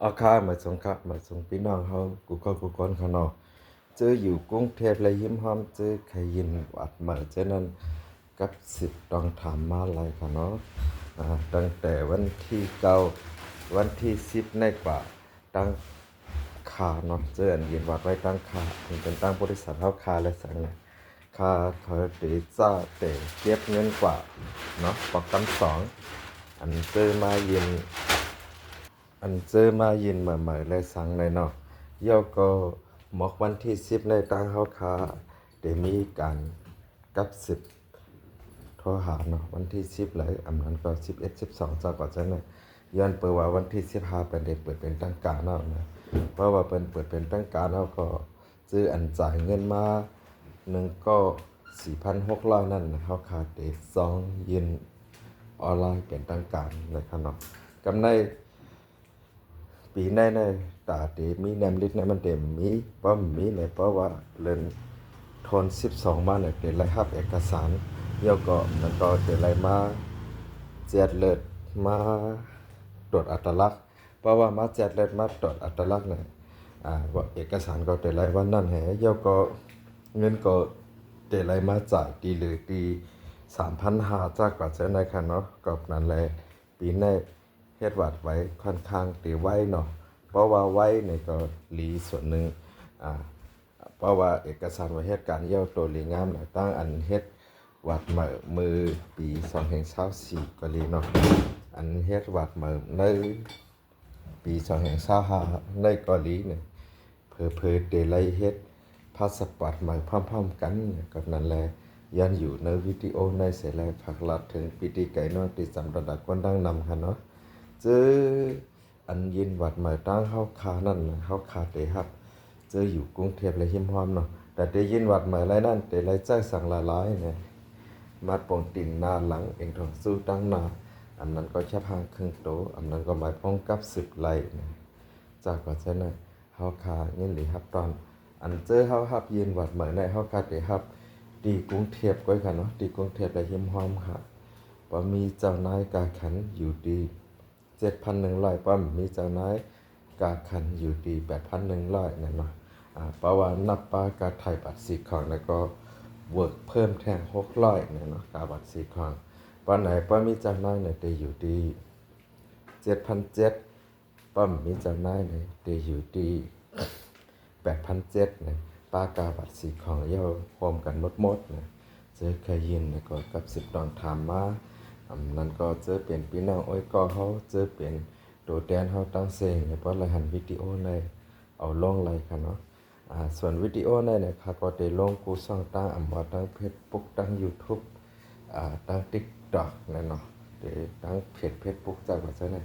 อาคามาส่งครับมาส่งพี่น้องเขากูก็กูคนเขาเนาะเจออยู่กรุงเทพเลยยิ้มหอมเจอใครยินวัดมาเจอนั้นกับสิบต้องถามมาอะไรค่ะเนาะตั้งแต่วันที่วันที่10ในกว่าตั้งคาเนาะเจออันยินวัดไว้ตั้งคาเป็นตั้งบริษัทเฮาคาและสังเนี่ยคาเขาเตจ้าเตเก็บเงินกว่าเนาะประกัน2อันเจอมายิน anh chơi mà nhìn mà mở lại sáng này nọ yêu có mộtวันที่10ในตั้งเฮาคาได้มีการกับ10โทรหาเนาะวันที่10เลยอันนั้นก็11 12จากก็จังได๋ย้อนเปิดว่าวันที่15เป็นได้เปิดเป็นตั้งการเนาะนะเพราะว่าเปิดเป็นตั้งการเฮาก็ซื้ออันจ่ายเงินมาหนึ่งก็4,600นั่นเฮาขาดได้2ยืนออนไลน์เป็นตั้งการนะครับเนาะกำไร ปีnày này đã để mi nem lít nàyมันเต็มมีป้อมมีเนี่ยเพราะว่าเล่นทน12มาเนี่ยเดี๋ยวไล่รับเอกสารเดี๋ยวก็มันก็เดี๋ยวไล่มาเจ็ดเลือดมาตรวจอัตลักษณ์เพราะว่ามาเจ็ดเลือดมาตรวจอัตลักษณ์เนี่ยว่าเอกสารก็เดี๋ยวไล่วันนั้นแหเดี๋ยวก็เงินก็เดี๋ยวไล่มาจ่ายตีหรือตี3,500จากกว่าจะได้ค่ะเนาะกับนั้นแหละปีนี้เฮ็ดวัดไว้ค่อนข้างตีไว้เนาะเพราะว่าไว้เนี่ยก็หลีส่วนหนึ่งเพราะว่าเอกสารว่าเฮ็ดการเยี่ยวตัวหลีงามนะตั้งอันเฮ็ดวัดมือปี2024ก็หลีเนาะอันเฮ็ดวัดมือในปี2025ในก็หลีเนี่ยเผลอๆเดลัยเฮ็ดพาสปอร์ตใหม่พร้อมๆกันกับนั้นแหละยันอยู่ในวิดีโอในเสร็จแล้วผักลัดถึงปิติไก่นอกติดสำระดับคนดังนำค่ะเนาะเจออันยินวัดใหม่ตั้งเฮาคานั่นเฮาคาเตครับเจออยู่กรุงเทพเลยหิมหอมเนาะแต่ได้ยินวัดใหม่ไรนั่นแต่ไรใจสั่งหลายๆเนี่ยมาปงติ่นหน้าหลังเองทองสู้ตั้งหน้าอันนั้นก็แค่พางครึ่งโตอันนั้นก็หมายพ้องกับ10ไร่เนี่ยจากว่าฉะนั้นเฮาคาเงินหลีครับตอนอันเจอเฮาฮับยินวัดใหม่ในเฮาคาเตครับดีกรุงเทพก้อยค่ะเนาะดีกรุงเทพเลยหิมหอมค่ะบ่มีเจ้านายกาขันอยู่ดี7,100ปั๊มมีเจ้านายกาคันอยู่ที่8,100นั่นเนาะเพราะว่านับปากาไทยบัตรสีของแล้วก็เวิร์กเพิ่มแทง600เนี่ยเนาะกาบัตรสีของปานไหนป้ามีเจ้านายเนี่ยได้อยู่ที่7,700ปั๊มมีเจ้านายเนี่ยได้อยู่ที่8,700เนี่ยปากาบัตรสีของเย่าพร้อมกันหมดเนี่ยเจอเคยยินแล้วก็กับ10ดอนถามมานั่นก็เจอเป็นพี่น้องอ้อยก็เขาเจอเป็นตัวแทนเขาตั้งเสียงเพราะรายหันวิดีโอในเอาลงเลยค่ะเนาะส่วนวิดีโอในเนี่ยค่ะก็ได้ลงกูซ่องตั้งว่าตั้ง Facebook ตั้ง YouTube ตั้ง TikTok นั่นเนาะเดี๋ยวตั้งFacebook จากว่าจะไหน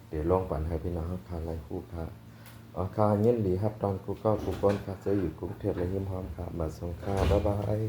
เดี๋ยวลงปันให้พี่น้องค่ะไลฟ์คู่ค่ะค่ะยินดีครับตอนกูก็กูก้นค่ะเจออยู่กรุงเทพและยิ้มหอมค่ะมาส่งค่ะบ๊ายบาย